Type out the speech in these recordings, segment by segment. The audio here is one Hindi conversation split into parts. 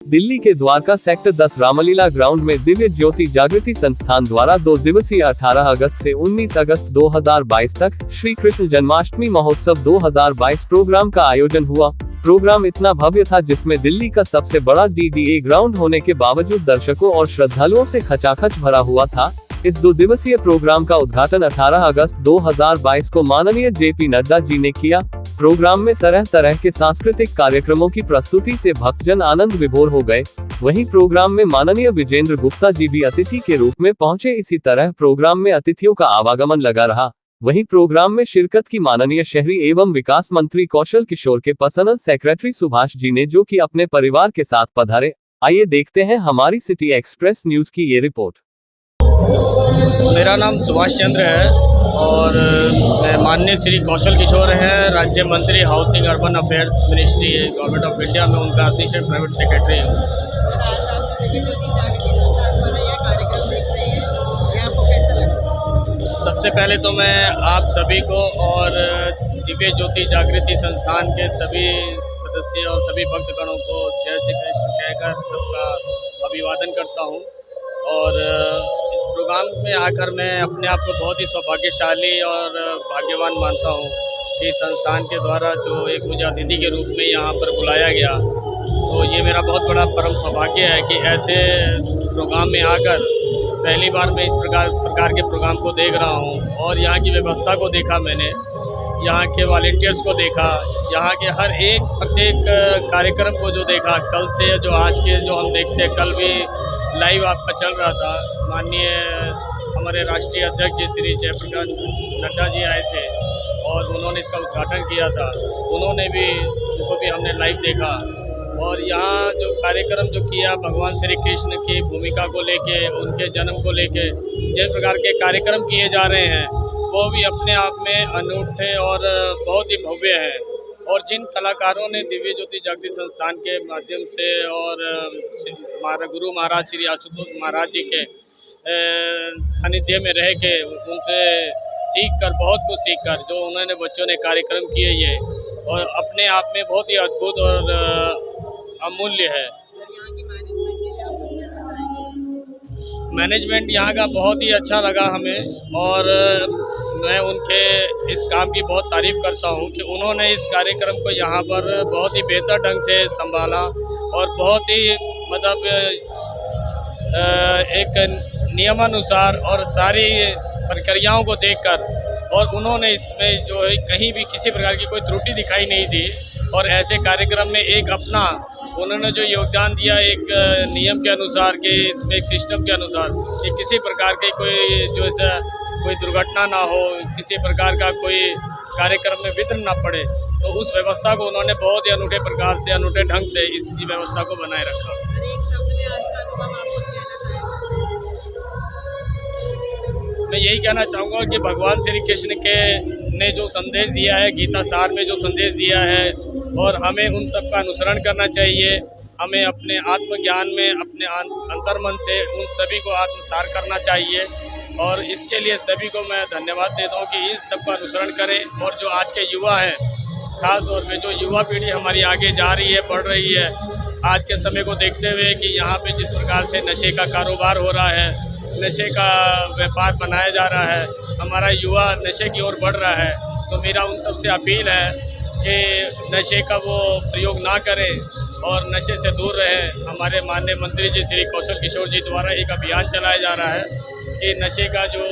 दिल्ली के द्वारका सेक्टर 10 रामलीला ग्राउंड में दिव्य ज्योति जागृति संस्थान द्वारा 2 दिवसीय 18 अगस्त से 19 अगस्त 2022 तक श्री कृष्ण जन्माष्टमी महोत्सव 2022 प्रोग्राम का आयोजन हुआ। प्रोग्राम इतना भव्य था जिसमें दिल्ली का सबसे बड़ा DDA ग्राउंड होने के बावजूद दर्शकों और श्रद्धालुओं से खचाखच भरा हुआ था। इस 2 दिवसीय प्रोग्राम का उद्घाटन 18 अगस्त 2022 को माननीय JP नड्डा जी ने किया। प्रोग्राम में तरह तरह के सांस्कृतिक कार्यक्रमों की प्रस्तुति से भक्तजन आनंद विभोर हो गए। वहीं प्रोग्राम में माननीय विजेंद्र गुप्ता जी भी अतिथि के रूप में पहुंचे। इसी तरह प्रोग्राम में अतिथियों का आवागमन लगा रहा। वहीं प्रोग्राम में शिरकत की माननीय शहरी एवं विकास मंत्री कौशल किशोर के पर्सनल सेक्रेटरी सुभाष जी ने, जो कि अपने परिवार के साथ पधारे। आइए देखते हैं हमारी सिटी एक्सप्रेस न्यूज की ये रिपोर्ट। मेरा नाम सुभाष चंद्र है और माननीय श्री कौशल किशोर हैं, राज्य मंत्री housing urban affairs ministry government of India में उनका असिस्टेंट प्राइवेट सेक्रेटरी हूँ। सर, आज आप दिव्य ज्योति जागृति संस्थान पर यह कार्यक्रम देख रहे हैं, ये आपको कैसा लगा? सबसे पहले तो मैं आप सभी को और दिव्य ज्योति जागृति संस्थान के सभी सदस्य और सभी भक्तगणों को जय श्री कृष्ण कहकर सबका अभिवादन करता हूँ। और इस प्रोग्राम में आकर मैं अपने आप को बहुत ही सौभाग्यशाली और भाग्यवान मानता हूँ कि संस्थान के द्वारा जो एक मुझे अतिथि के रूप में यहाँ पर बुलाया गया, तो ये मेरा बहुत बड़ा परम सौभाग्य है कि ऐसे प्रोग्राम में आकर पहली बार मैं इस प्रकार के प्रोग्राम को देख रहा हूँ। और यहाँ की व्यवस्था को देखा मैंने, यहाँ के वॉलंटियर्स को देखा, यहाँ के हर एक प्रत्येक कार्यक्रम को जो देखा, कल से जो आज के जो हम देखते हैं, कल भी लाइव आपका चल रहा था। माननीय हमारे राष्ट्रीय अध्यक्ष श्री जयप्रकाश नड्डा जी आए थे और उन्होंने इसका उद्घाटन किया था। उनको भी हमने लाइव देखा। और यहाँ जो कार्यक्रम जो किया भगवान श्री कृष्ण की भूमिका को लेके, उनके जन्म को लेके जिस प्रकार के कार्यक्रम किए जा रहे हैं, वो भी अपने आप में अनूठे और बहुत ही भव्य हैं। और जिन कलाकारों ने दिव्य ज्योति जागृति संस्थान के माध्यम से और गुरु महाराज श्री आशुतोष महाराज जी के सानिध्य में रह के उनसे बहुत कुछ सीख कर जो उन्होंने बच्चों ने कार्यक्रम किए, ये और अपने आप में बहुत ही अद्भुत और अमूल्य है। सर, यहाँ की मैनेजमेंट के लिए आप कुछ कहना चाहेंगे? मैनेजमेंट यहाँ का बहुत ही अच्छा लगा हमें और मैं उनके इस काम की बहुत तारीफ़ करता हूँ कि उन्होंने इस कार्यक्रम को यहाँ पर बहुत ही बेहतर ढंग से संभाला और बहुत ही मतलब एक नियमानुसार और सारी प्रक्रियाओं को देखकर, और उन्होंने इसमें जो है कहीं भी किसी प्रकार की कोई त्रुटि दिखाई नहीं दी। और ऐसे कार्यक्रम में एक अपना उन्होंने जो योगदान दिया एक नियम के अनुसार के इसमें एक सिस्टम के अनुसार कि किसी प्रकार की कोई जो ऐसा कोई दुर्घटना ना हो, किसी प्रकार का कोई कार्यक्रम में विघ्न ना पड़े, तो उस व्यवस्था को उन्होंने बहुत ही अनूठे प्रकार से, अनूठे ढंग से इसकी व्यवस्था को बनाए रखा। सर, एक शब्द में आज का अनुभव आप कुछ कहना चाहेंगे? मैं यही कहना चाहूँगा कि भगवान श्री कृष्ण के ने जो संदेश दिया है, गीता सार में जो संदेश दिया है, और हमें उन सब का अनुसरण करना चाहिए। हमें अपने आत्मज्ञान में अपने अंतर्मन से उन सभी को आत्मसार करना चाहिए। और इसके लिए सभी को मैं धन्यवाद देता हूँ कि इस सब का अनुसरण करें। और जो आज के युवा हैं, खास तौर पे जो युवा पीढ़ी हमारी आगे जा रही है, बढ़ रही है, आज के समय को देखते हुए कि यहाँ पे जिस प्रकार से नशे का कारोबार हो रहा है, नशे का व्यापार बनाया जा रहा है, हमारा युवा नशे की ओर बढ़ रहा है, तो मेरा उन सबसे अपील है कि नशे का वो प्रयोग ना करें और नशे से दूर रहें। हमारे माननीय मंत्री जी श्री कौशल किशोर जी द्वारा एक अभियान चलाया जा रहा है कि नशे का जो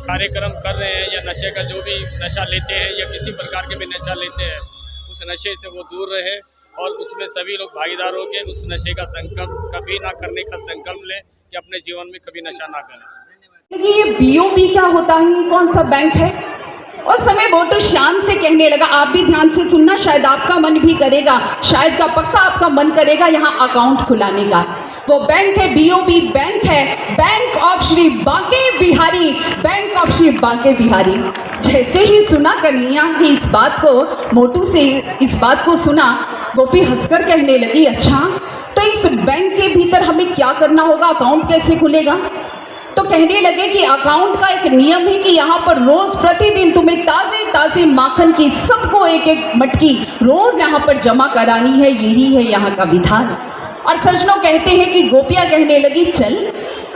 कार्यक्रम कर रहे हैं या नशे का जो भी नशा लेते हैं या किसी प्रकार के भी नशा लेते हैं, उस नशे से वो दूर रहे और उसमें सभी लोग भागीदार होकर उस नशे का संकल्प कभी ना करने का संकल्प लें कि अपने जीवन में कभी नशा ना करें। ये BOB क्या होता है, कौन सा बैंक है? और समय बहुत तो शान से कहने लगा, आप भी ध्यान से सुनना, शायद आपका मन भी करेगा, शायद का पक्का आपका मन करेगा यहाँ अकाउंट खुलाने का। वो बैंक है, BOB बैंक है, bank of Shri Banke Bihari, bank of Shri Banke Bihari. जैसे ही सुना कन्हैया कि इस बात को, मोटू से इस बात को सुना, गोपी हंसकर कहने लगी, अच्छा तो इस बैंक के भीतर हमें क्या करना होगा, अकाउंट कैसे खुलेगा? तो कहने लगे कि अकाउंट का एक नियम है कि यहाँ पर रोज प्रतिदिन तुम्हें ताजे ताजे माखन की सबको एक एक मटकी रोज यहाँ पर जमा करानी है, यही है यहाँ का विधान। और सज्जनों कहते हैं कि गोपियां कहने लगी, चल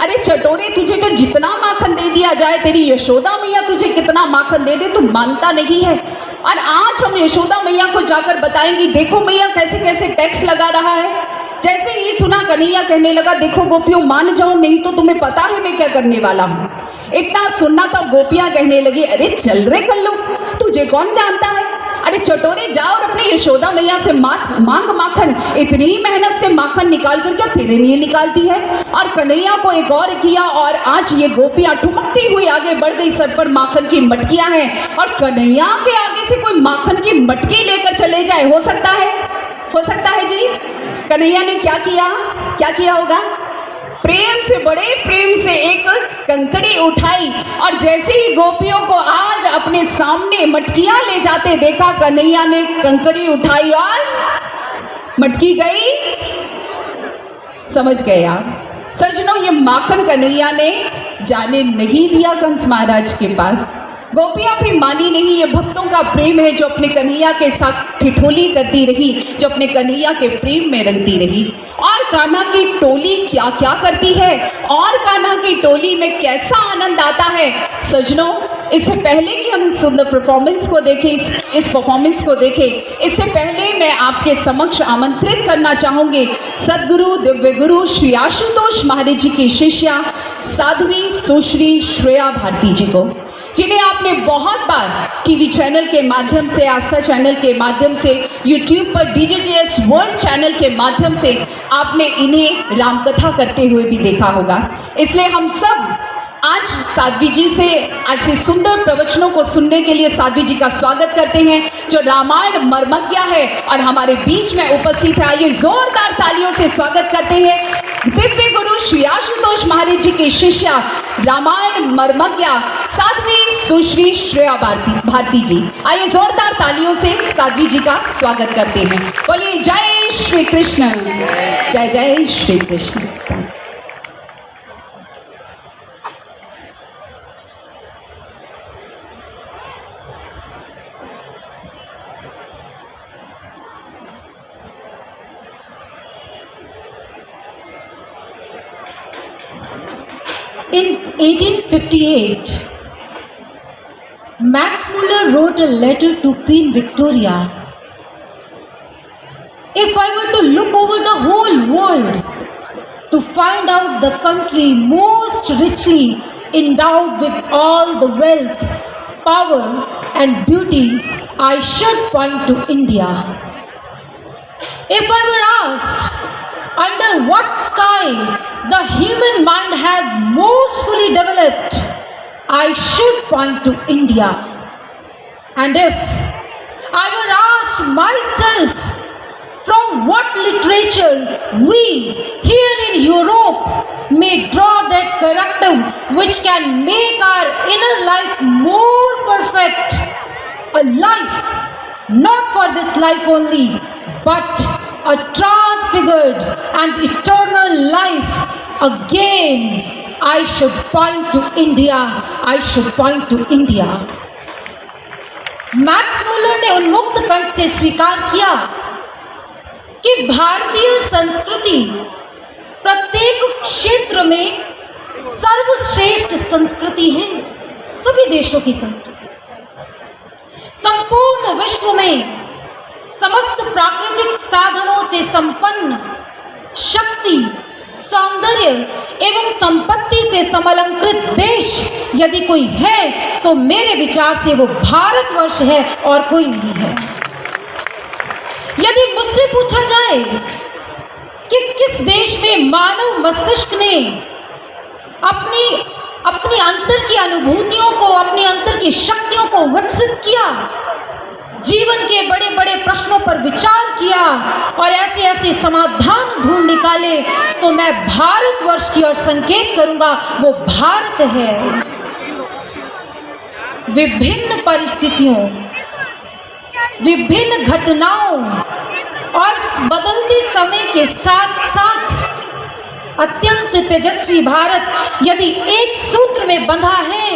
अरे चटोरे, तुझे तो जितना माखन दे दिया जाए, तेरी यशोदा मैया तुझे कितना माखन दे दे, तू मानता नहीं है। और आज हम यशोदा मैया को जाकर बताएंगे, देखो मैया कैसे कैसे टैक्स लगा रहा है। जैसे ही सुना कन्हैया कहने लगा, देखो गोपियों मान जाओ, नहीं तो तुम्हें पता है मैं क्या करने वाला हूँ। इतना सुनना था, गोपियां कहने लगी, अरे चल रे कल्लू, तुझे कौन जानता है, अरे चटोरे जाओ और अपनी यशोदा मैया से मांग माखन, इतनी ही मेहनत से माखन निकाल कर क्या तेरे लिए निकालती है। और कन्हैया को एक और किया और आज ये गोपियां ठुमकती हुई आगे बढ़ गई, सर पर माखन की मटकियां हैं और कन्हैया के आगे से कोई माखन की मटकी लेकर चले जाए, हो सकता है जी। कन्हैया ने क्या किया होगा, प्रेम से, बड़े प्रेम से एक कंकड़ी उठाई और जैसे ही गोपियों को आज अपने सामने मटकियां ले जाते देखा, कन्हैया ने कंकड़ी उठाई और मटकी गई। समझ गए आप सज्जनों, ये माखन कन्हैया ने जाने नहीं दिया कंस महाराज के पास। गोपियां भी मानी नहीं, ये भक्तों का प्रेम है जो अपने कन्हैया के साथ ठिठोली करती रही, जो अपने कन्हैया के प्रेम में रंगती रही। और कान्हा की टोली क्या क्या करती है और कान्हा की टोली में कैसा आनंद आता है। सज्जनों, इससे पहले कि हम सुंदर परफॉर्मेंस को देखें, इस परफॉर्मेंस को देखें, इससे पहले मैं आपके समक्ष आमंत्रित करना चाहूंगी सदगुरु दिव्य गुरु श्री आशुतोष महाराज जी की शिष्या साध्वी सुश्री श्रेया भारती जी को, जिन्हें आपने बहुत बार टीवी चैनल के माध्यम से, आस्था चैनल के माध्यम से, यूट्यूब पर DJJS वर्ल्ड चैनल के माध्यम से आपने इन्हें रामकथा करते हुए भी देखा होगा। इसलिए हम सब आज साध्वी जी से ऐसे सुंदर प्रवचनों को सुनने के लिए साध्वी जी का स्वागत करते हैं, जो रामायण मर्मज्ञ है और हमारे बीच में उपस्थित है। आइए जोरदार तालियों से स्वागत करते हैं दिव्य गुरु श्री आशुतोष महाराज जी की शिष्या रामायण मर्मज्ञ साध्वी सुश्री श्रेया भारती जी। आइए जोरदार तालियों से साध्वी जी का स्वागत करते हैं। बोलिए जय श्री कृष्ण, जय जय Shri Krishna. In 1858, Max Muller wrote a letter to Queen Victoria. If I were to look over the whole world to find out the country most richly endowed with all the wealth, power and beauty, I should point to India. If I were asked under what sky the human mind has most fully developed, I should point to India. And if I were asked myself from what literature we here in Europe may draw that corrective which can make our inner life more perfect, a life not for this life only, but a transfigured and eternal life, again I should point to India. I should point to India. Max Muller ने उन्मुक्त कंठ से स्वीकार किया कि भारतीय संस्कृति प्रत्येक क्षेत्र में सर्वश्रेष्ठ संस्कृति है, सभी देशों की संस्कृति। संपूर्ण विश्व में समस्त प्राकृतिक साधनों से संपन्न, शक्ति, सौंदर्य एवं संपत्ति से समलंकृत देश यदि कोई है तो मेरे विचार से वो भारतवर्ष है और कोई नहीं है। यदि मुझसे पूछा जाए कि किस देश में मानव मस्तिष्क ने अपनी अंतर की अनुभूतियों को, अपनी अंतर की शक्तियों को विकसित किया, जीवन के बड़े बड़े प्रश्नों पर विचार किया और ऐसे ऐसे समाधान ढूंढ निकाले, तो मैं भारतवर्ष की ओर संकेत करूंगा, वो भारत है। विभिन्न परिस्थितियों, विभिन्न घटनाओं और बदलते समय के साथ साथ अत्यंत तेजस्वी भारत यदि एक सूत्र में बंधा है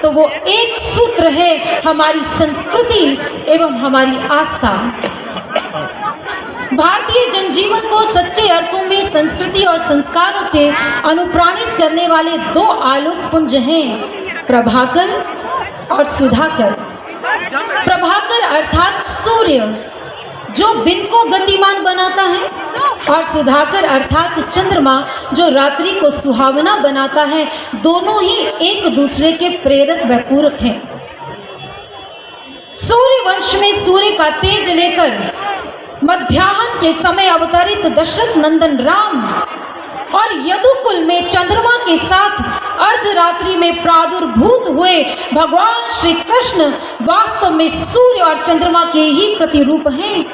तो वो एक सूत्र है हमारी संस्कृति एवं हमारी आस्था। भारतीय जनजीवन को सच्चे अर्थों में संस्कृति और संस्कारों से अनुप्राणित करने वाले दो आलोक पुंज हैं, प्रभाकर और सुधाकर। प्रभाकर अर्थात सूर्य जो दिन को गतिमान बनाता है, और सुधाकर अर्थात चंद्रमा जो रात्रि को सुहावना बनाता है। दोनों ही एक दूसरे के प्रेरक व पूरक हैं। सूर्य वंश में सूर्य का तेज लेकर मध्याह्न के समय अवतरित दशरथ नंदन राम, और यदुकुल में चंद्रमा के साथ अर्धरात्रि में प्रादुर्भूत हुए भगवान श्री कृष्ण वास्तव में सूर्य और चंद्रमा के ही प्रतिरूप हैं।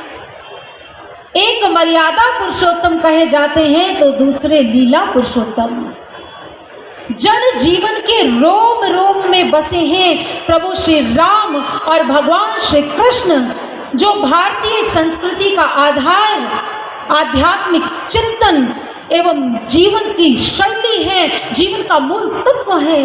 एक मर्यादा पुरुषोत्तम कहे जाते हैं तो दूसरे लीला पुरुषोत्तम। जन जीवन के रोम रोम में बसे हैं प्रभु श्री राम और भगवान श्री कृष्ण, जो भारतीय संस्कृति का आधार, आध्यात्मिक चिंतन एवं जीवन की शैली है, जीवन का मूल तत्व है।